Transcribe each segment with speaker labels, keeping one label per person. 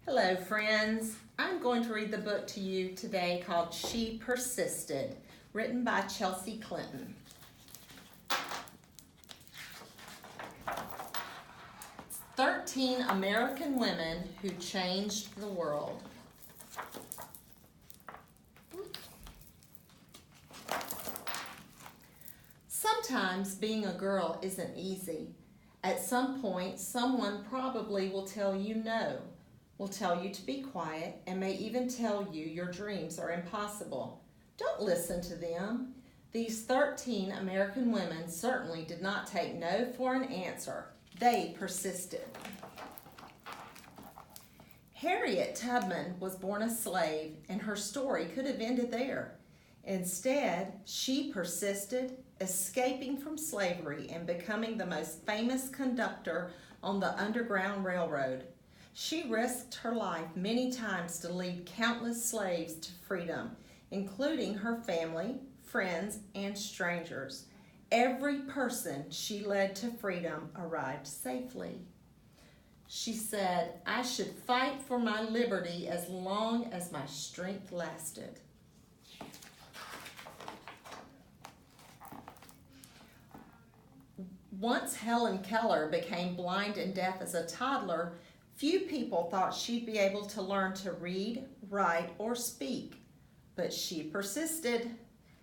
Speaker 1: Hello, friends. I'm going to read the book to you today called She Persisted, written by Chelsea Clinton. 13 American Women Who Changed the World. Sometimes being a girl isn't easy. At some point, someone probably will tell you no, will tell you to be quiet, and may even tell you your dreams are impossible. Don't listen to them. These 13 American women certainly did not take no for an answer. They persisted. Harriet Tubman was born a slave, and her story could have ended there. Instead, she persisted, escaping from slavery and becoming the most famous conductor on the Underground Railroad. She risked her life many times to lead countless slaves to freedom, including her family, friends, and strangers. Every person she led to freedom arrived safely. She said, "I should fight for my liberty as long as my strength lasted." Once Helen Keller became blind and deaf as a toddler, few people thought she'd be able to learn to read, write, or speak. But she persisted.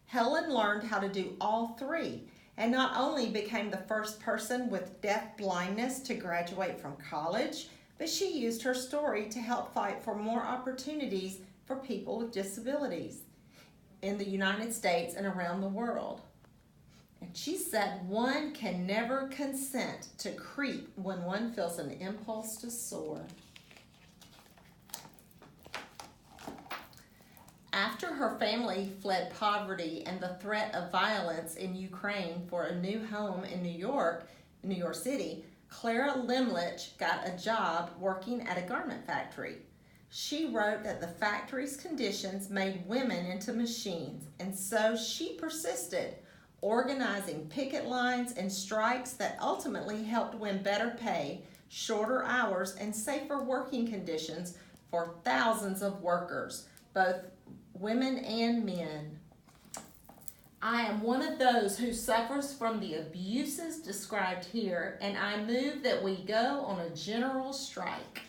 Speaker 1: Helen learned how to do all three, and not only became the first person with deaf blindness to graduate from college, but she used her story to help fight for more opportunities for people with disabilities in the United States and around the world. And she said one can never consent to creep when one feels an impulse to soar. After her family fled poverty and the threat of violence in Ukraine for a new home in New York City, Clara Limlich got a job working at a garment factory. She wrote that the factory's conditions made women into machines, and so she persisted, organizing picket lines and strikes that ultimately helped win better pay, shorter hours, and safer working conditions for thousands of workers, both women and men. I am one of those who suffers from the abuses described here, and I move that we go on a general strike.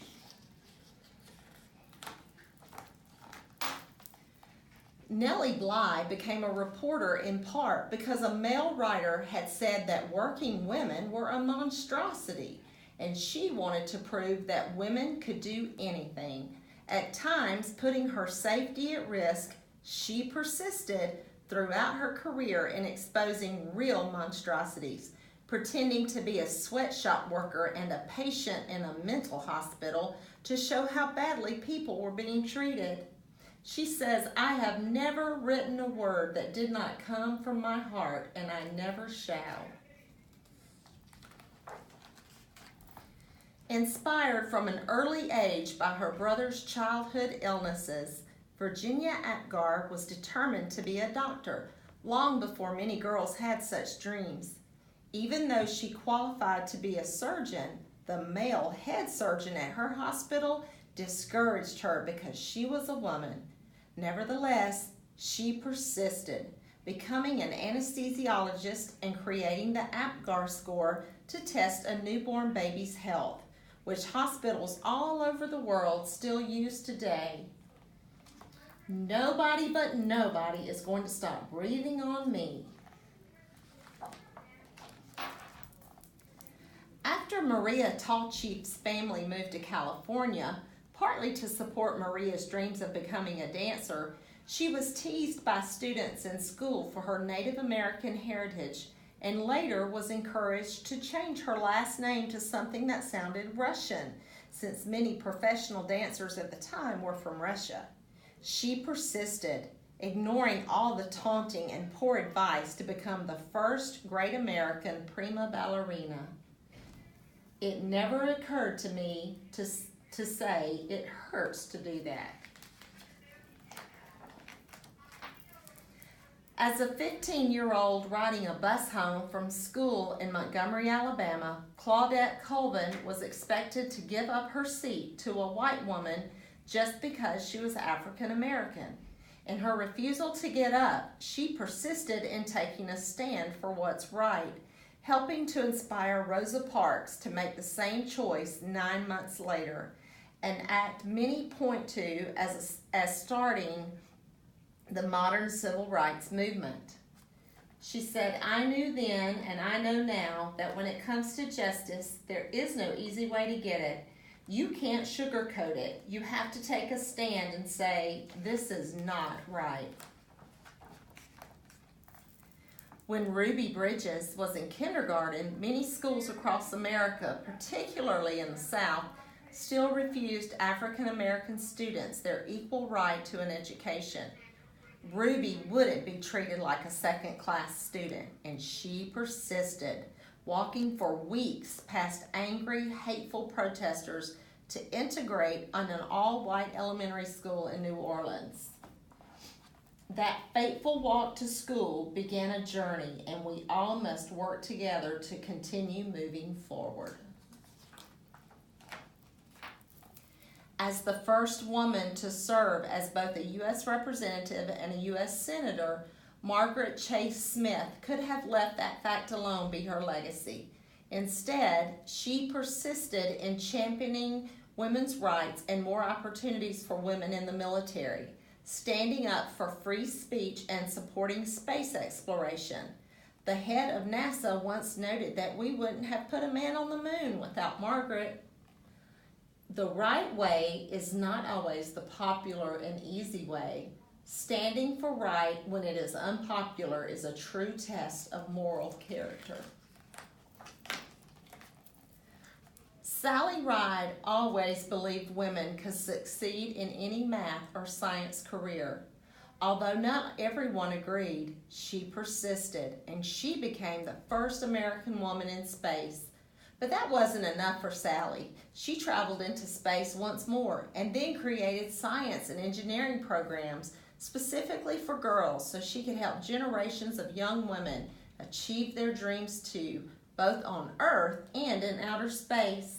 Speaker 1: Nellie Bly became a reporter in part because a male writer had said that working women were a monstrosity, and she wanted to prove that women could do anything. At times, putting her safety at risk, she persisted throughout her career in exposing real monstrosities, pretending to be a sweatshop worker and a patient in a mental hospital to show how badly people were being treated. She says, "I have never written a word that did not come from my heart, and I never shall." Inspired from an early age by her brother's childhood illnesses, Virginia Apgar was determined to be a doctor long before many girls had such dreams. Even though she qualified to be a surgeon, the male head surgeon at her hospital discouraged her because she was a woman. Nevertheless, she persisted, becoming an anesthesiologist and creating the Apgar score to test a newborn baby's health, which hospitals all over the world still use today. Nobody but nobody is going to stop breathing on me. After Maria Tallchief's family moved to California, partly to support Maria's dreams of becoming a dancer, she was teased by students in school for her Native American heritage, and later was encouraged to change her last name to something that sounded Russian, since many professional dancers at the time were from Russia. She persisted, ignoring all the taunting and poor advice to become the first great American prima ballerina. It never occurred to me to say it hurts to do that. As a 15-year-old riding a bus home from school in Montgomery, Alabama, Claudette Colvin was expected to give up her seat to a white woman just because she was African American. In her refusal to get up, she persisted in taking a stand for what's right, helping to inspire Rosa Parks to make the same choice 9 months later, an act many point to as starting the modern civil rights movement. She said, "I knew then and I know now that when it comes to justice, there is no easy way to get it. You can't sugarcoat it. You have to take a stand and say, this is not right." When Ruby Bridges was in kindergarten, many schools across America, particularly in the South, still refused African American students their equal right to an education. Ruby wouldn't be treated like a second-class student, and she persisted, walking for weeks past angry, hateful protesters to integrate on an all-white elementary school in New Orleans. That fateful walk to school began a journey, and we all must work together to continue moving forward. As the first woman to serve as both a U.S. representative and a U.S. senator, Margaret Chase Smith could have let that fact alone be her legacy. Instead, she persisted in championing women's rights and more opportunities for women in the military, standing up for free speech and supporting space exploration. The head of NASA once noted that we wouldn't have put a man on the moon without Margaret. The right way is not always the popular and easy way. Standing for right when it is unpopular is a true test of moral character. Sally Ride always believed women could succeed in any math or science career. Although not everyone agreed, she persisted, and she became the first American woman in space. But that wasn't enough for Sally. She traveled into space once more and then created science and engineering programs specifically for girls so she could help generations of young women achieve their dreams too, both on Earth and in outer space.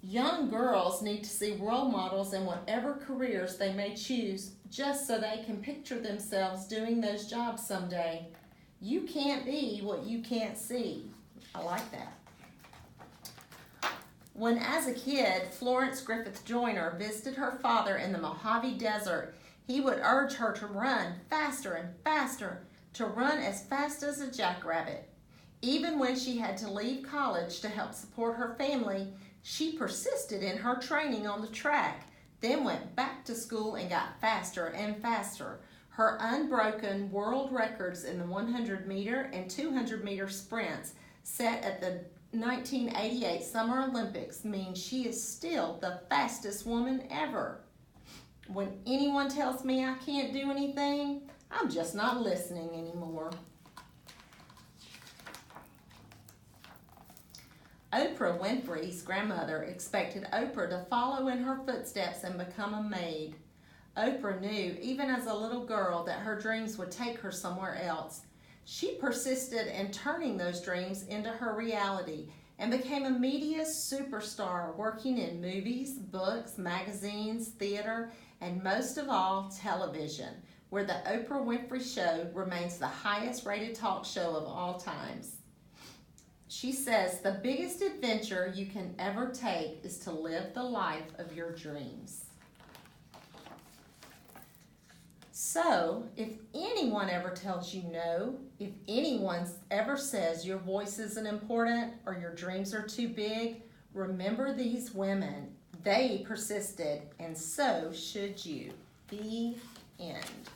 Speaker 1: Young girls need to see role models in whatever careers they may choose just so they can picture themselves doing those jobs someday. You can't be what you can't see. I like that. When, as a kid, Florence Griffith Joyner visited her father in the Mojave Desert, he would urge her to run faster and faster, to run as fast as a jackrabbit. Even when she had to leave college to help support her family, she persisted in her training on the track, then went back to school and got faster and faster. Her unbroken world records in the 100-meter and 200-meter sprints set at the 1988 Summer Olympics means she is still the fastest woman ever. When anyone tells me I can't do anything, I'm just not listening anymore. Oprah Winfrey's grandmother expected Oprah to follow in her footsteps and become a maid. Oprah knew, even as a little girl, that her dreams would take her somewhere else. She persisted in turning those dreams into her reality and became a media superstar, working in movies, books, magazines, theater, and most of all, television, where the Oprah Winfrey Show remains the highest rated talk show of all times. She says, "The biggest adventure you can ever take is to live the life of your dreams." So, if anyone ever tells you no, if anyone ever says your voice isn't important or your dreams are too big, remember these women. They persisted, and so should you. The end.